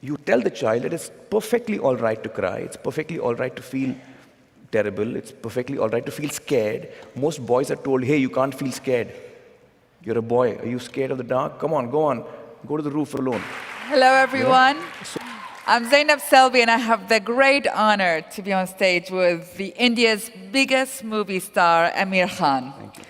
you tell the child that it's perfectly all right to cry, it's perfectly all right to feel terrible, it's perfectly all right to feel scared. Most boys are told, hey, you can't feel scared. You're a boy. Are you scared of the dark? Come on, go on. Go to the roof alone. Hello, everyone. You know? I'm Zainab Selvi, and I have the great honor to be on stage with India's biggest movie star, Aamir Khan. Thank you.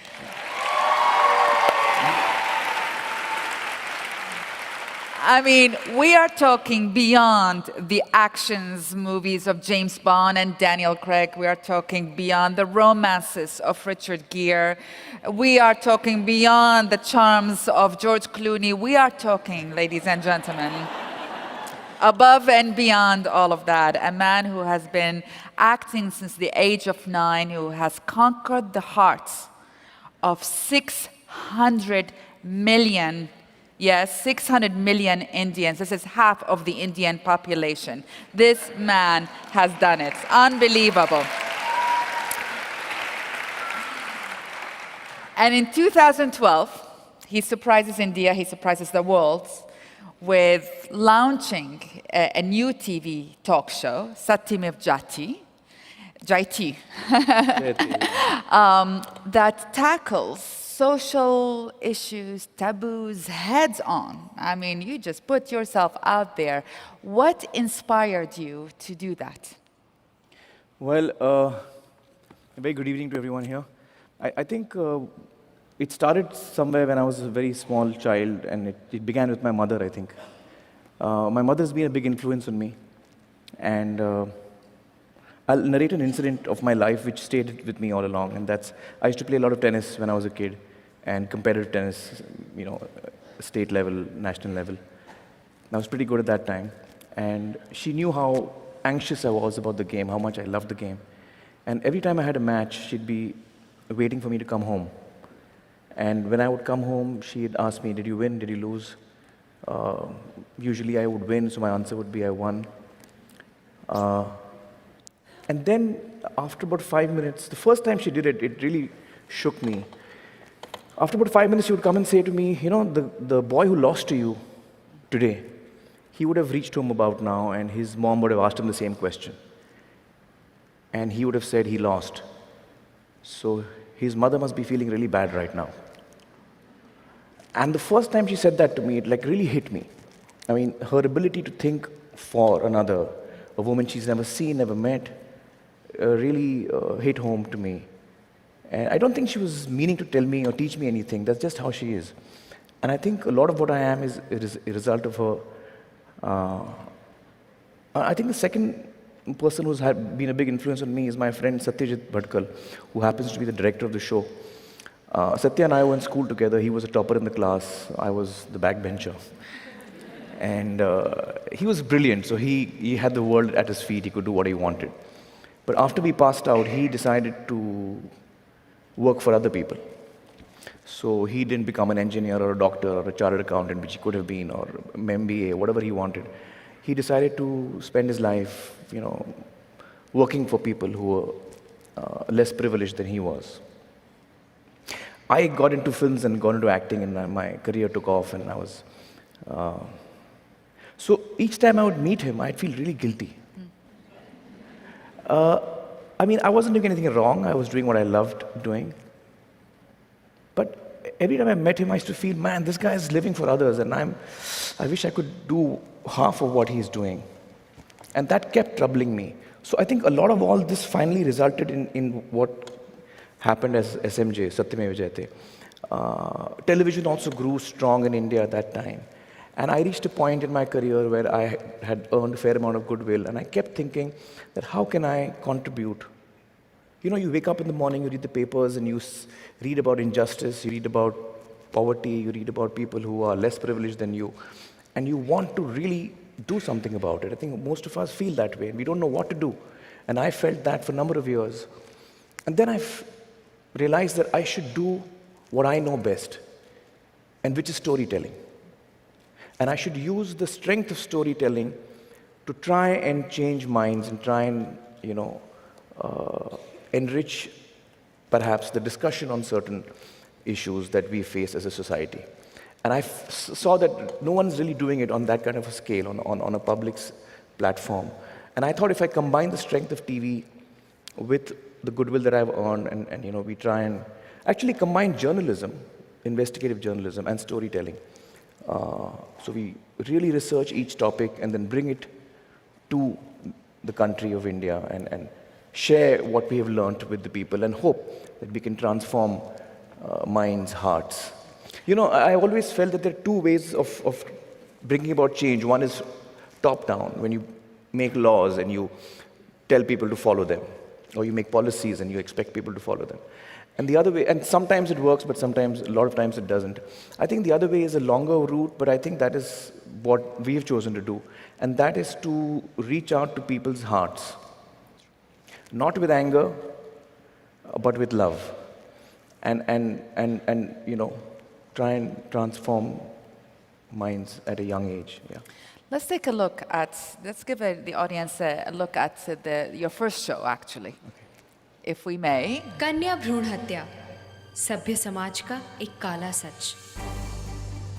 I mean, we are talking beyond the actions movies of James Bond and Daniel Craig. We are talking beyond the romances of Richard Gere. We are talking beyond the charms of George Clooney. We are talking, ladies and gentlemen, above and beyond all of that, a man who has been acting since the age of 9, who has conquered the hearts of 600 million. Yes, 600 million Indians. This is half of the Indian population. This man has done it. Unbelievable. And in 2012, he surprises India, he surprises the world with launching a new TV talk show, Satyamev Jayate, that tackles social issues, taboos, heads on. I mean, you just put yourself out there. What inspired you to do that? Well, a very good evening to everyone here. I think it started somewhere when I was a very small child, and it began with my mother, I think. My mother's been a big influence on me, and I'll narrate an incident of my life which stayed with me all along, and that's, I used to play a lot of tennis when I was a kid, and competitive tennis, you know, state level, national level. I was pretty good at that time, and she knew how anxious I was about the game, how much I loved the game. And every time I had a match, she'd be waiting for me to come home. And when I would come home, she'd ask me, did you win, did you lose? Usually I would win, so my answer would be I won. And then, after about 5 minutes, the first time she did it, it really shook me. After about 5 minutes, she would come and say to me, you know, the boy who lost to you today, he would have reached home about now, and his mom would have asked him the same question. And he would have said he lost. So his mother must be feeling really bad right now. And the first time she said that to me, it like really hit me. I mean, her ability to think for another, a woman she's never seen, never met, really hit home to me. And I don't think she was meaning to tell me or teach me anything. That's just how she is. And I think a lot of what I am is a result of her. I think the second person who's been a big influence on me is my friend Satyajit Bhatkal, who happens to be the director of the show. Satya and I were in school together. He was a topper in the class. I was the backbencher. And he was brilliant, so he had the world at his feet. He could do what he wanted. But after we passed out, he decided to work for other people. So he didn't become an engineer or a doctor or a chartered accountant, which he could have been, or MBA, whatever he wanted. He decided to spend his life, you know, working for people who were less privileged than he was. I got into films and got into acting, and my career took off, and I was... So each time I would meet him, I'd feel really guilty. I mean, I wasn't doing anything wrong. I was doing what I loved doing. But every time I met him, I used to feel, man, this guy is living for others, and I wish I could do half of what he's doing. And that kept troubling me. So I think a lot of all this finally resulted in what happened as SMJ, Satyamev Jayate. Television also grew strong in India at that time. And I reached a point in my career where I had earned a fair amount of goodwill, and I kept thinking that how can I contribute? You know, you wake up in the morning, you read the papers, and you read about injustice, you read about poverty, you read about people who are less privileged than you, and you want to really do something about it. I think most of us feel that way, and we don't know what to do. And I felt that for a number of years. And then I realized that I should do what I know best, and which is storytelling. And I should use the strength of storytelling to try and change minds and try and, you know, enrich perhaps the discussion on certain issues that we face as a society. And I saw that no one's really doing it on that kind of a scale, on a public platform. And I thought if I combine the strength of TV with the goodwill that I've earned, and we try and actually combine journalism, investigative journalism, and storytelling. So we really research each topic and then bring it to the country of India and share what we have learned with the people and hope that we can transform minds, hearts. I always felt that there are two ways of bringing about change. One is top-down, when you make laws and you tell people to follow them, or you make policies and you expect people to follow them. And the other way, and sometimes it works, but sometimes, a lot of times it doesn't. I think the other way is a longer route, but I think that is what we've chosen to do. And that is to reach out to people's hearts. Not with anger, but with love. And try and transform minds at a young age. Yeah. Let's take a look at, let's give the audience a look at your first show, actually. Okay. If we may. कन्या भ्रूण हत्या, सभ्य समाज का एक काला सच।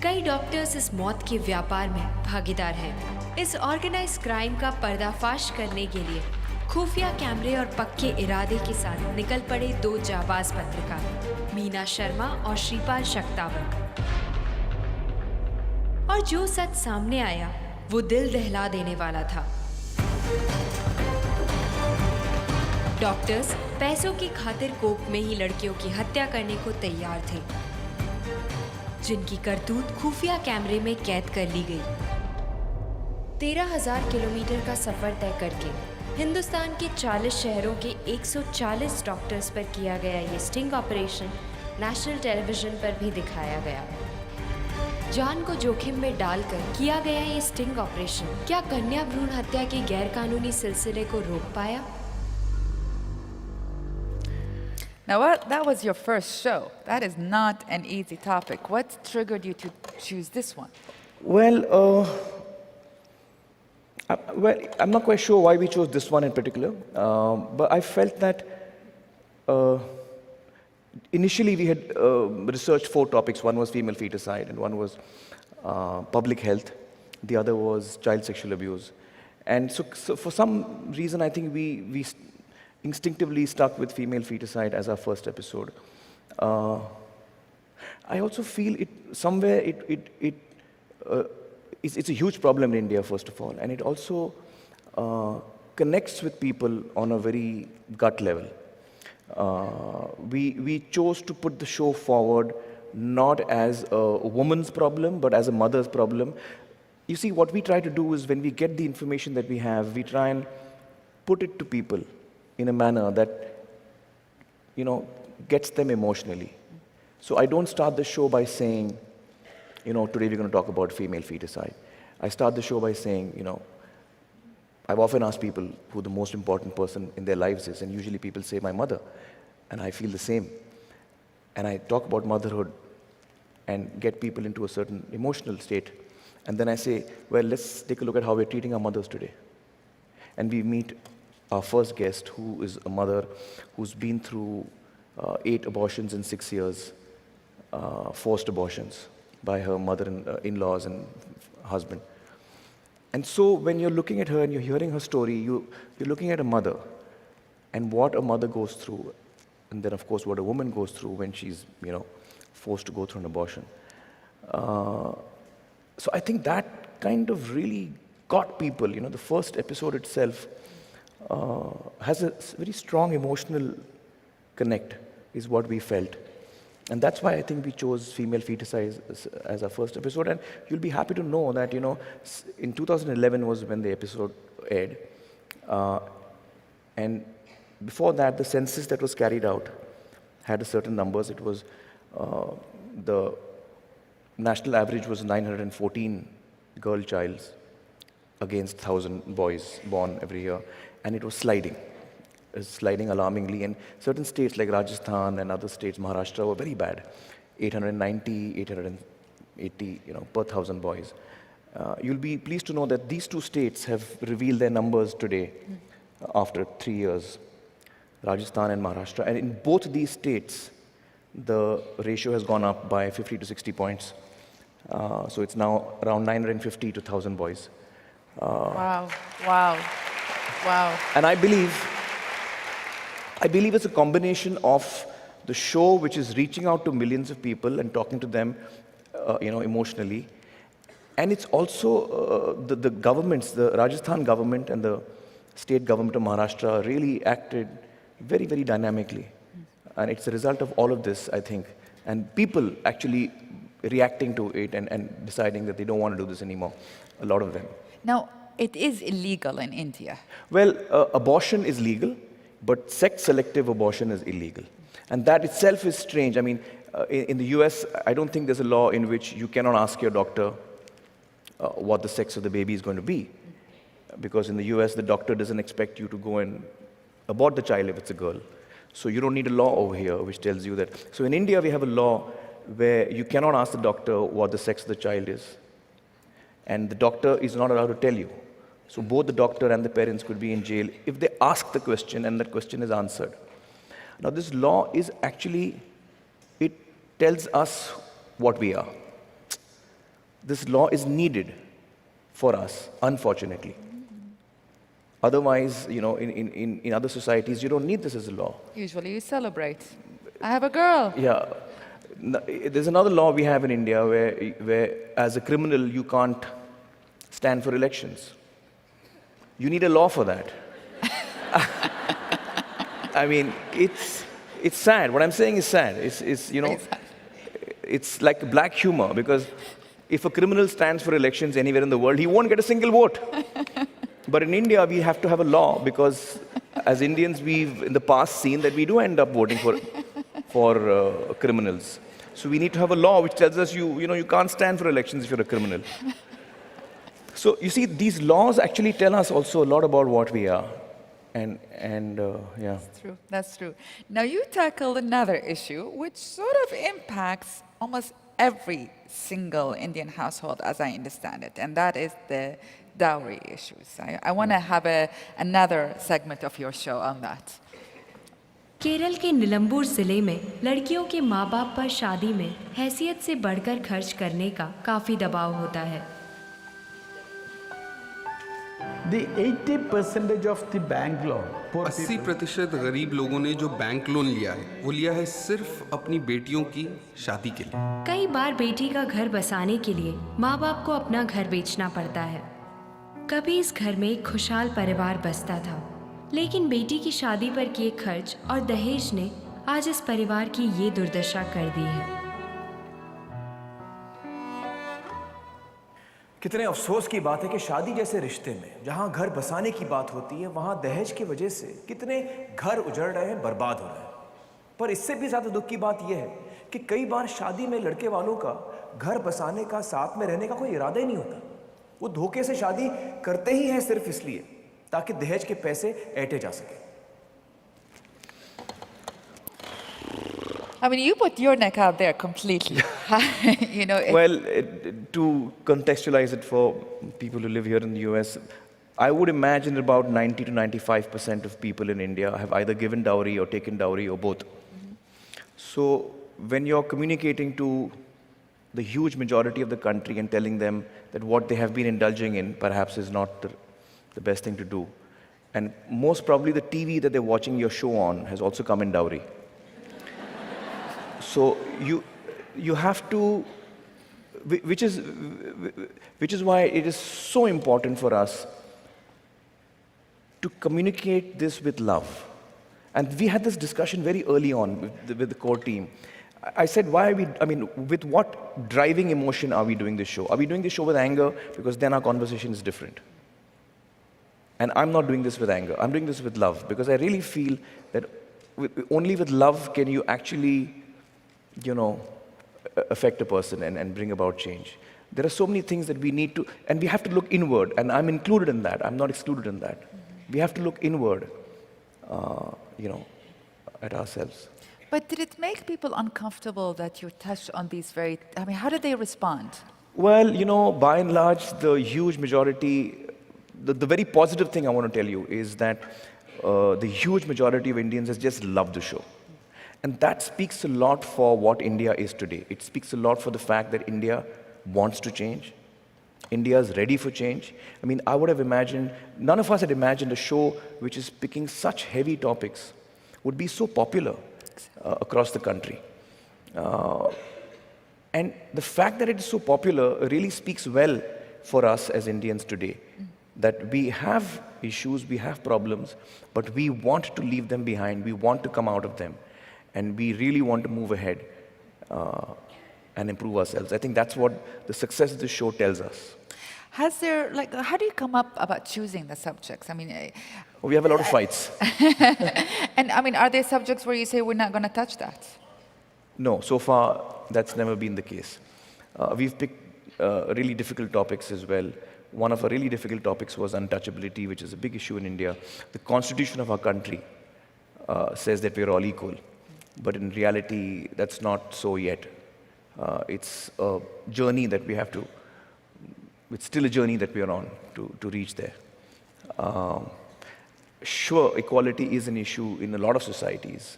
कई doctors इस मौत के व्यापार में भागीदार हैं। इस ऑर्गेनाइज्ड क्राइम का पर्दाफाश करने के लिए खुफिया कैमरे और पक्के इरादे के साथ निकल पड़े दो जाबाज पत्रकार, मीना शर्मा और श्रीपाल शक्तावत। और जो सच सामने आया वो दिल दहला देने वाला था। डॉक्टर्स पैसों की खातिर कोप में ही लड़कियों की हत्या करने को तैयार थे, जिनकी करतूत खुफिया कैमरे में कैद कर ली गई। 13,000 किलोमीटर का सफर तय करके हिंदुस्तान के 40 शहरों के 140 डॉक्टर्स पर किया गया ये स्टिंग ऑपरेशन नेशनल टेलीविजन पर भी दिखाया गया। जान को जोखिम में डालकर किया गया ये स्टिंग ऑपरेशन क्या कन्या भ्रूण हत्या के गैरकानूनी सिलसिले को रोक पाया? Now, that was your first show. That is not an easy topic. What triggered you to choose this one? Well, I'm not quite sure why we chose this one in particular, but I felt that initially we had researched 4 topics. One was female feticide, and one was public health. The other was child sexual abuse. And so for some reason, I think we instinctively stuck with female feticide as our first episode. I also feel it's a huge problem in India, first of all, and it also connects with people on a very gut level. We chose to put the show forward not as a woman's problem, but as a mother's problem. You see, what we try to do is when we get the information that we have, we try and put it to people in a manner that, gets them emotionally. So I don't start the show by saying, today we're going to talk about female feticide. I start the show by saying, I've often asked people who the most important person in their lives is, and usually people say my mother, and I feel the same. And I talk about motherhood and get people into a certain emotional state. And then I say, well, let's take a look at how we're treating our mothers today. And we meet our first guest, who is a mother who's been through 8 abortions in 6 years, forced abortions by her mother-in-laws and husband. And so when you're looking at her and you're hearing her story, you're looking at a mother and what a mother goes through, and then of course what a woman goes through when she's forced to go through an abortion. So I think that kind of really got people. The first episode itself has a very strong emotional connect, is what we felt. And that's why I think we chose female feticide as our first episode. And you'll be happy to know that, in 2011 was when the episode aired. And before that, the census that was carried out had a certain numbers. It was, the national average was 914 girl childs against 1,000 boys born every year. And it was sliding. Is sliding alarmingly, and certain states like Rajasthan and other states, Maharashtra, were very bad. 890, 880, per 1,000 boys. You'll be pleased to know that these 2 states have revealed their numbers today after 3 years, Rajasthan and Maharashtra. And in both these states, the ratio has gone up by 50 to 60 points. So it's now around 950 to 1,000 boys. Wow, wow, wow. And I believe it's a combination of the show, which is reaching out to millions of people and talking to them, emotionally. And it's also the governments, the Rajasthan government and the state government of Maharashtra really acted very, very dynamically. And it's a result of all of this, I think. And people actually reacting to it and deciding that they don't want to do this anymore, a lot of them. Now, it is illegal in India. Well, abortion is legal, but sex-selective abortion is illegal. And that itself is strange. I mean, in the US, I don't think there's a law in which you cannot ask your doctor what the sex of the baby is going to be. Because in the US, the doctor doesn't expect you to go and abort the child if it's a girl. So you don't need a law over here which tells you that. So in India, we have a law where you cannot ask the doctor what the sex of the child is. And the doctor is not allowed to tell you. So both the doctor and the parents could be in jail if they ask the question and that question is answered. Now this law is actually, it tells us what we are. This law is needed for us, unfortunately. Otherwise, in other societies, you don't need this as a law. Usually you celebrate. I have a girl. Yeah. There's another law we have in India where as a criminal, you can't stand for elections. You need a law for that. I mean, it's sad. What I'm saying is sad. It's like black humor, because if a criminal stands for elections anywhere in the world, he won't get a single vote. But in India, we have to have a law because as Indians, we've in the past seen that we do end up voting for criminals. So we need to have a law which tells us you can't stand for elections if you're a criminal. So you see, these laws actually tell us also a lot about what we are. And yeah. That's true. That's true. Now you tackled another issue which sort of impacts almost every single Indian household, as I understand it, and that is the dowry issues. I want to have another segment of your show on that. Kerala के निलंबूर जिले में लड़कियों के माँ बाप पर शादी में हैसियत से बढ़कर खर्च करने का काफ़ी दबाव होता है। The 80% of the bank loan. 80% गरीब लोगों ने जो बैंक लोन लिया है वो लिया है सिर्फ अपनी बेटियों की शादी के लिए। कई बार बेटी का घर बसाने के लिए माँ बाप को अपना घर बेचना पड़ता है। कभी इस घर में एक खुशहाल परिवार बसता था, लेकिन बेटी की शादी पर किए खर्च और दहेज ने आज इस परिवार की ये दुर्दशा कर दी है। कितने अफसोस की बात है कि शादी जैसे रिश्ते में जहां घर बसाने की बात होती है, वहां दहेज की वजह से कितने घर उजड़ रहे हैं, बर्बाद हो रहे हैं। पर इससे भी ज़्यादा दुख की बात यह है कि कई बार शादी में लड़के वालों का घर बसाने का, साथ में रहने का कोई इरादा ही नहीं होता। वो धोखे से शादी करते ही हैं सिर्फ इसलिए ताकि दहेज के पैसे ऐंठे जा सके। I mean, you put your neck out there completely. Well, to contextualize it for people who live here in the US, I would imagine about 90 to 95% of people in India have either given dowry or taken dowry or both. So when you're communicating to the huge majority of the country and telling them that what they have been indulging in perhaps is not the best thing to do, and most probably the TV that they're watching your show on has also come in dowry. So you have to, which is why it is so important for us to communicate this with love. And we had this discussion very early on with the core team. I said, with what driving emotion are we doing this show? Are we doing this show with anger? Because then our conversation is different. And I'm not doing this with anger. I'm doing this with love, because I really feel that only with love can you actually, affect a person and bring about change. There are so many things that we need to, and we have to look inward, and I'm included in that. I'm not excluded in that. We have to look inward, at ourselves. But did it make people uncomfortable that you touched on these how did they respond? Well, by and large, the huge majority, the very positive thing I want to tell you is that the huge majority of Indians has just loved the show. And that speaks a lot for what India is today. It speaks a lot for the fact that India wants to change. India is ready for change. I mean, I would have imagined, none of us had imagined a show which is picking such heavy topics would be so popular across the country. And the fact that it is so popular really speaks well for us as Indians today. That we have issues, we have problems, but we want to leave them behind, we want to come out of them, and we really want to move ahead and improve ourselves. I think that's what the success of the show tells us. Has there, like, how do you come up about choosing the subjects? I mean, We have a lot of fights. and I mean, are there subjects where you say we're not going to touch that? No, so far that's never been the case. We've picked really difficult topics as well. One of our really difficult topics was untouchability, which is a big issue in India. The constitution of our country says that we're all equal, but in reality, that's not so yet. It's a journey that we have to, it's still a journey that we are on to reach there. Sure, equality is an issue in a lot of societies,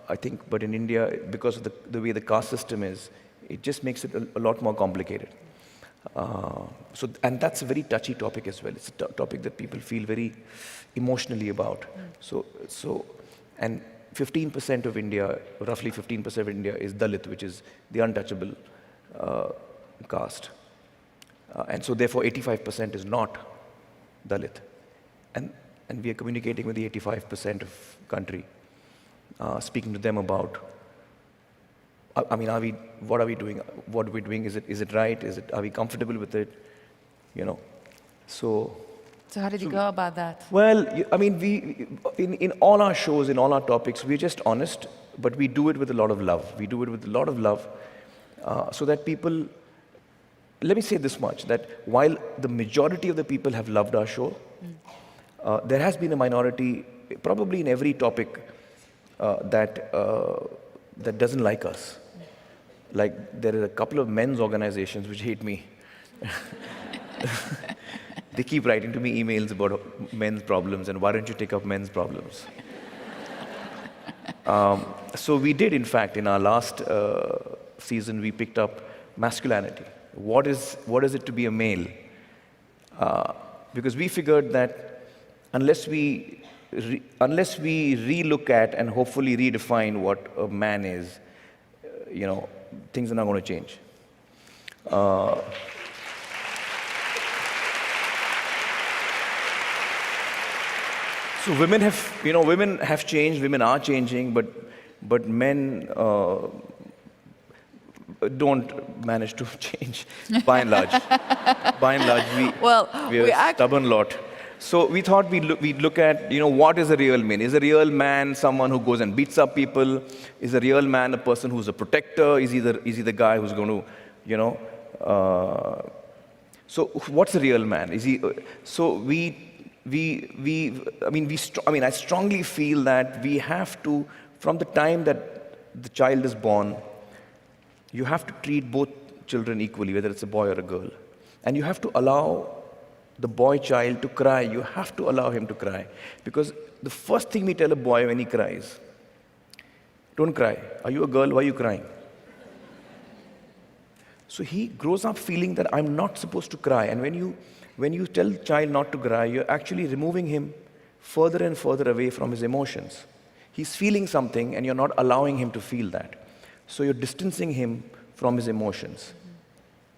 I think, but in India, because of the way the caste system is, it just makes it a lot more complicated. And that's a very touchy topic as well. It's a topic that people feel very emotionally about. And 15% of India, roughly 15% of India is Dalit, which is the untouchable caste. And so therefore 85% is not Dalit. And we are communicating with the 85% of country, speaking to them about, I mean, what are we doing? What are we doing? Is it right? Are we comfortable with it? You know, so how did you go about that? Well, I mean, in all our shows, in all our topics, we're just honest, but we do it with a lot of love. We do it with a lot of love, so that people, let me say this much, that while the majority of the people have loved our show, there has been a minority, probably in every topic, that doesn't like us. Like, there are a couple of men's organizations which hate me. They keep writing to me emails about men's problems, and why don't you take up men's problems? So we did, in fact, in our last season, we picked up masculinity. What is it to be a male? Because we figured that unless we relook at and hopefully redefine what a man is, you know, things are not going to change. So women have changed, women are changing, but men don't manage to change by and large. By and large, we are a stubborn lot. So we thought we'd look at, what is a real man? Is a real man someone who goes and beats up people? Is a real man a person who's a protector? Is he the guy who's going to, so what's a real man? Is he? So I strongly feel that we have to, from the time that the child is born, you have to treat both children equally, whether it's a boy or a girl. And you have to allow the boy child to cry. You have to allow him to cry. Because the first thing we tell a boy when he cries, don't cry. Are you a girl? Why are you crying? So he grows up feeling that I'm not supposed to cry. And when you tell the child not to cry, you're actually removing him further and further away from his emotions. He's feeling something and you're not allowing him to feel that. So you're distancing him from his emotions.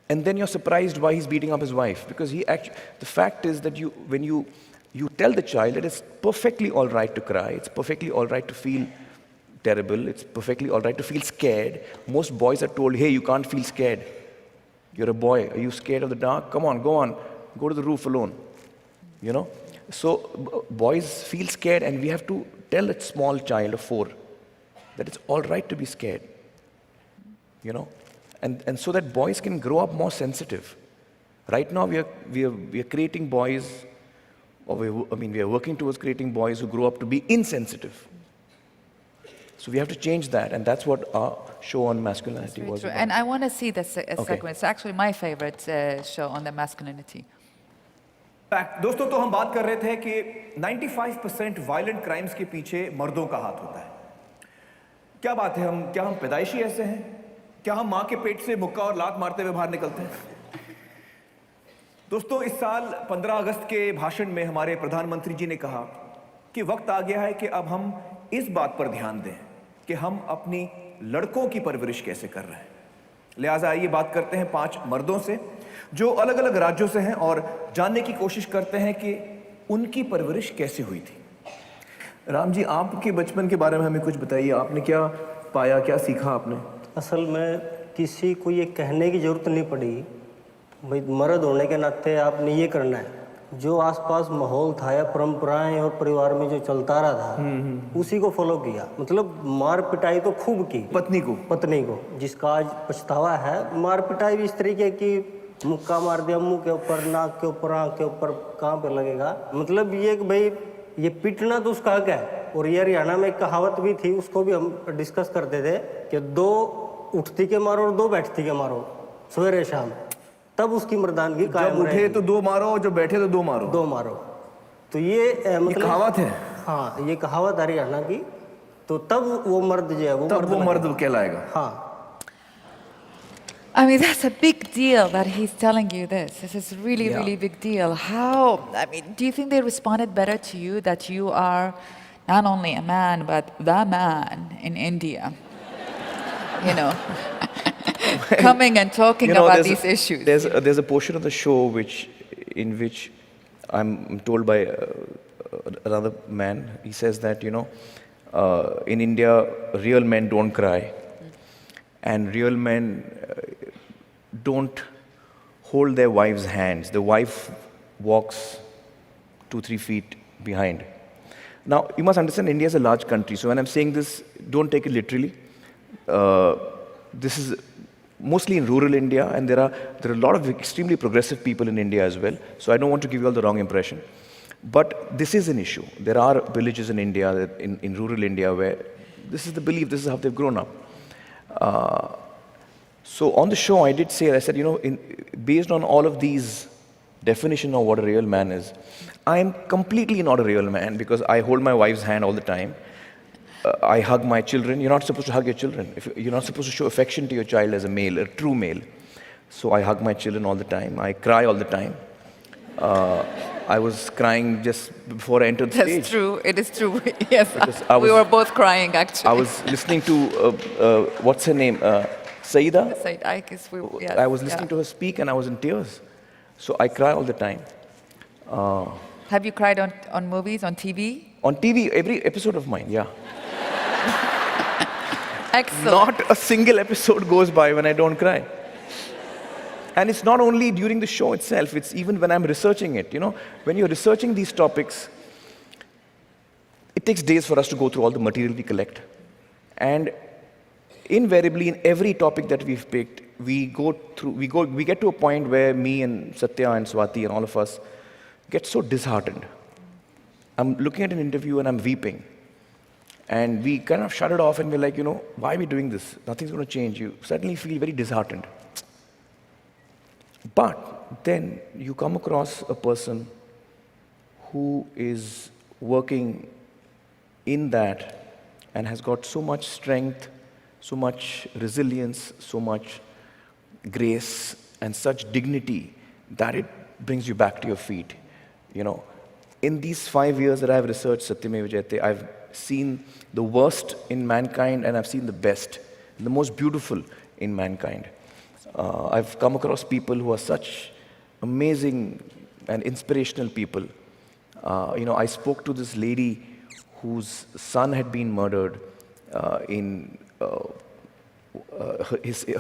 And then you're surprised why he's beating up his wife. Because the fact is that when you tell the child that it's perfectly all right to cry, it's perfectly all right to feel terrible, it's perfectly all right to feel scared. Most boys are told, hey, you can't feel scared. You're a boy. Are you scared of the dark? Come on, go on. Go to the roof alone. So boys feel scared, and we have to tell a small child of 4 that it's all right to be scared. And so that boys can grow up more sensitive. Right now, we are creating boys, or we are working towards creating boys who grow up to be insensitive. So we have to change that, and that's what our show on masculinity was about. And I want to see the segment. It's actually my favorite show on the masculinity. दोस्तों, तो हम बात कर रहे थे कि 95% violent crimes के पीछे मर्दों का हाथ होता है. क्या बात है? क्या हम पैदाइशी ऐसे हैं? क्या हम माँ के पेट से मुक्का और लात मारते हुए बाहर निकलते हैं? दोस्तों, इस साल 15 अगस्त के भाषण में हमारे प्रधानमंत्री जी ने कहा कि वक्त आ गया है कि अब हम इस बात पर ध्यान दें कि हम अपनी लड़कों की परवरिश कैसे कर रहे हैं। लिहाजा आइए बात करते हैं 5 मर्दों से जो अलग अलग राज्यों से हैं और जानने की कोशिश करते हैं कि उनकी परवरिश कैसे हुई थी। राम जी, आपके बचपन के बारे में हमें कुछ बताइए। आपने क्या पाया, क्या सीखा आपने? असल में किसी को ये कहने की ज़रूरत नहीं पड़ी, भाई मर्द होने के नाते आपने ये करना है। जो आसपास माहौल था या परंपराएं और परिवार में जो चलता रहा था उसी को फॉलो किया। मतलब मार पिटाई तो खूब की पत्नी को, जिसका आज पछतावा है। मार पिटाई भी इस तरीके की, मुक्का मार दिया मुंह के ऊपर, नाक के ऊपर, आँख के ऊपर, कहाँ पे लगेगा। मतलब ये कि भाई ये पीटना तो उसका हक है। और ये हरियाणा में एक कहावत भी थी, उसको भी हम डिस्कस करते थे कि 2 उठती के मारो और 2 बैठती के मारो, सवेरे शाम, तब उसकी मर्दानगी कायम रहेगी। जब उठे तो 2 मारो, जब बैठे तो 2 मारो। 2 मारो। तो ये मतलब ये कहावत है। हाँ, ये कहावत हरियाणा की। तो तब वो मर्द जो है वो मर्द कहलाएगा। हाँ। I mean, that's a big deal that he's telling you this. This is really, really big deal. How, I mean, do you think they responded better to you that you are not only a man, but the man in India? You know, coming and talking about these issues. There's a portion of the show in which I'm told by another man. He says that, you know, in India, real men don't cry. And real men don't hold their wives' hands. The wife walks 2-3 feet behind. Now, you must understand, India is a large country. So when I'm saying this, don't take it literally. This is mostly in rural India, and there are a lot of extremely progressive people in India as well. So I don't want to give you all the wrong impression. But this is an issue. There are villages in India, in rural India, where this is the belief, this is how they've grown up. So on the show, I said, you know, based on all of these definitions of what a real man is, I am completely not a real man because I hold my wife's hand all the time. I hug my children. You're not supposed to hug your children. You're not supposed to show affection to your child as a male, a true male. So I hug my children all the time. I cry all the time. I was crying just before I entered the stage. That's true. It is true. Yes. We were both crying, actually. I was listening to, what's her name? Saida? Said, I guess yes, I was listening to her speak and I was in tears. So I cry all the time. Have you cried on movies, on TV? On TV, every episode of mine, yeah. Excellent. Not a single episode goes by when I don't cry. And it's not only during the show itself, it's even when I'm researching it. You know, when you're researching these topics, it takes days for us to go through all the material we collect. And invariably, in every topic that we've picked, we get to a point where me and Satya and Swati and all of us get so disheartened. I'm looking at an interview and I'm weeping. And we kind of shut it off and we're like, you know, why are we doing this? Nothing's going to change. You suddenly feel very disheartened. But then you come across a person who is working in that and has got so much strength, so much resilience, so much grace, and such dignity that it brings you back to your feet. You know, in these 5 years that I've researched Satyamev Jayate, I've seen the worst in mankind and I've seen the best, the most beautiful in mankind. I've come across people who are such amazing and inspirational people. You know, I spoke to this lady whose son had been murdered.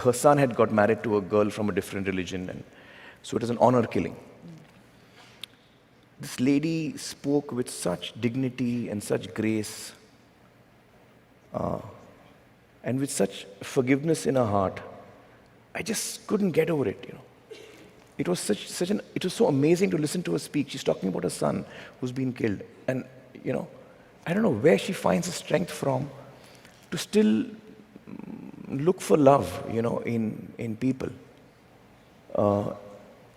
Her son had got married to a girl from a different religion, and so it was an honor killing. This lady spoke with such dignity and such grace, and with such forgiveness in her heart. I just couldn't get over it, you know. It was it was so amazing to listen to her speak. She's talking about her son who's been killed. And, you know, I don't know where she finds the strength from to still look for love, you know, in people. I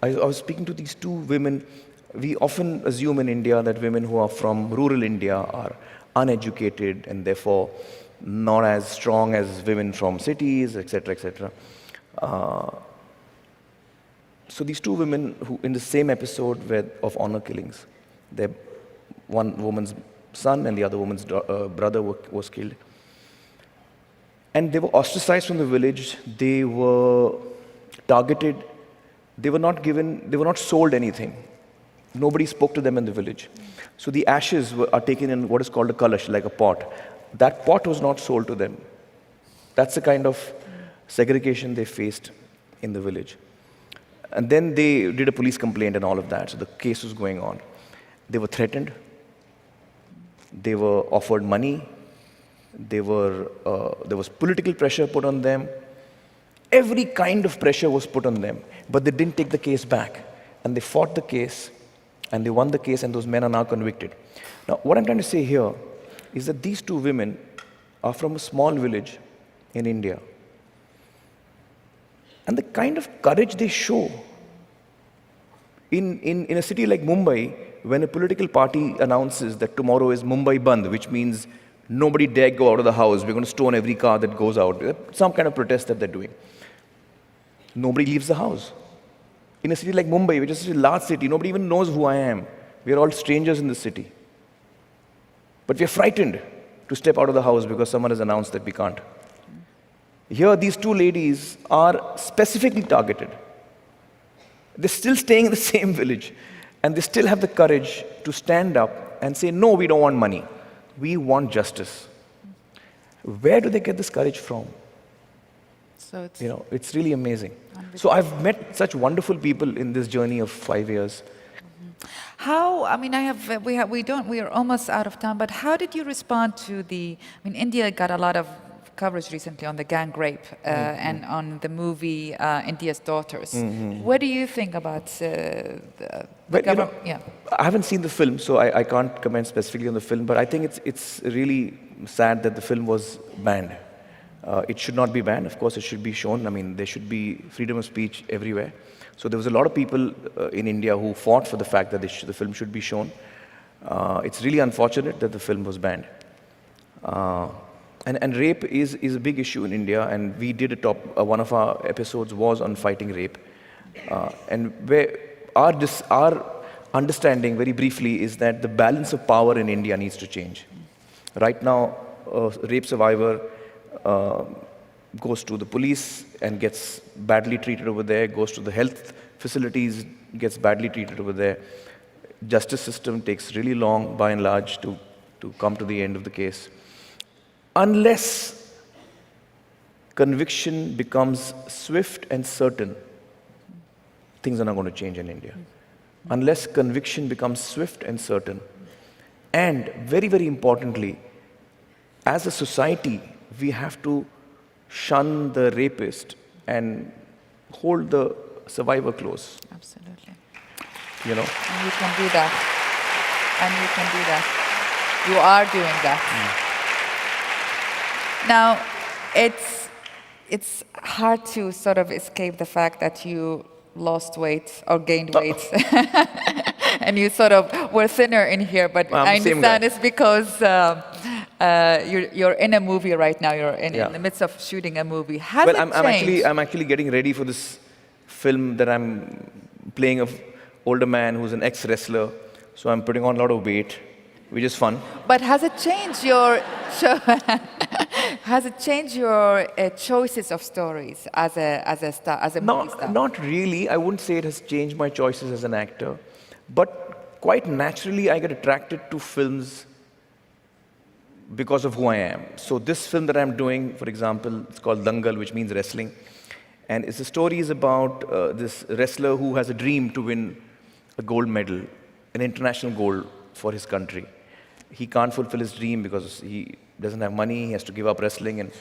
was speaking to these 2 women. We often assume in India that women who are from rural India are uneducated and therefore not as strong as women from cities, etc., etc. So these two women who, in the same episode were of honor killings, one woman's son and the other woman's brother was killed. And they were ostracized from the village. They were targeted. They were not sold anything. Nobody spoke to them in the village. So the ashes are taken in what is called a kalash, like a pot. That pot was not sold to them. That's the kind of segregation they faced in the village. And then they did a police complaint and all of that. So the case was going on. They were threatened. They were offered money. There was political pressure put on them. Every kind of pressure was put on them. But they didn't take the case back. And they fought the case. And they won the case, and those men are now convicted. Now, what I'm trying to say here is that these two women are from a small village in India. And the kind of courage they show in a city like Mumbai, when a political party announces that tomorrow is Mumbai Bandh, which means nobody dare go out of the house, we're going to stone every car that goes out, some kind of protest that they're doing. Nobody leaves the house. In a city like Mumbai, which is a large city, nobody even knows who I am. We are all strangers in this city. But we are frightened to step out of the house because someone has announced that we can't. Here, these two ladies are specifically targeted. They're still staying in the same village, and they still have the courage to stand up and say, no, we don't want money. We want justice. Where do they get this courage from? So it's really amazing. So I've met such wonderful people in this journey of 5 years. How, I mean, we are almost out of time, but how did you respond to India got a lot of coverage recently on the gang rape and on the movie India's Daughters. What do you think about the government? Yeah. I haven't seen the film, so I can't comment specifically on the film, but I think it's really sad that the film was banned. It should not be banned. Of course, it should be shown. I mean, there should be freedom of speech everywhere. So there was a lot of people in India who fought for the fact that the film should be shown. It's really unfortunate that the film was banned. And rape is a big issue in India, and we did one of our episodes was on fighting rape. And where our understanding, very briefly, is that the balance of power in India needs to change. Right now, a rape survivor goes to the police and gets badly treated over there, goes to the health facilities, gets badly treated over there. Justice system takes really long, by and large, to come to the end of the case. Unless conviction becomes swift and certain, things are not going to change in India. Unless conviction becomes swift and certain. And very, very importantly, as a society, we have to shun the rapist and hold the survivor close. Absolutely. You know? And you can do that. And you can do that. You are doing that. Now, it's hard to sort of escape the fact that you lost weight or gained weight. And you sort of were thinner in here, but I understand it's because you're in a movie right now. You're in the midst of shooting a movie. Has it changed? I'm actually getting ready for this film that I'm playing an older man who's an ex-wrestler. So I'm putting on a lot of weight, which is fun. But has it changed your choices of stories as a star, as a movie star? Not really. I wouldn't say it has changed my choices as an actor, but quite naturally I get attracted to films because of who I am. So this film that I'm doing, for example, it's called Dangal, which means wrestling, and the story is about this wrestler who has a dream to win a gold medal, an international gold for his country. He can't fulfill his dream because he doesn't have money, he has to give up wrestling, and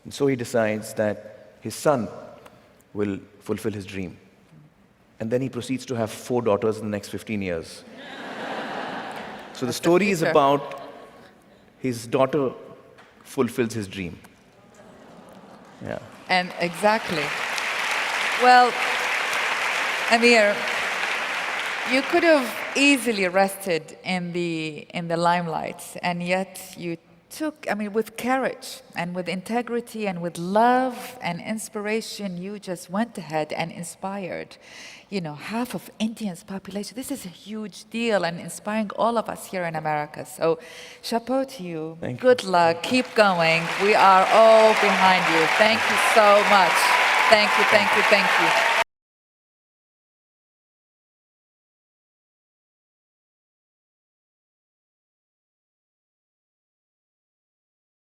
so he decides that his son will fulfill his dream. And then he proceeds to have 4 daughters in the next 15 years. So the story is about his daughter fulfills his dream. Yeah. And exactly. Well, Aamir, you could have easily rested in the limelight, and yet you took, I mean, with courage and with integrity and with love and inspiration, you just went ahead and inspired, you know, half of India's population. This is a huge deal and inspiring all of us here in America. So, chapeau to you. Thank you. Good luck. Keep going. We are all behind you. Thank you so much. Thank you, thank you, thank you.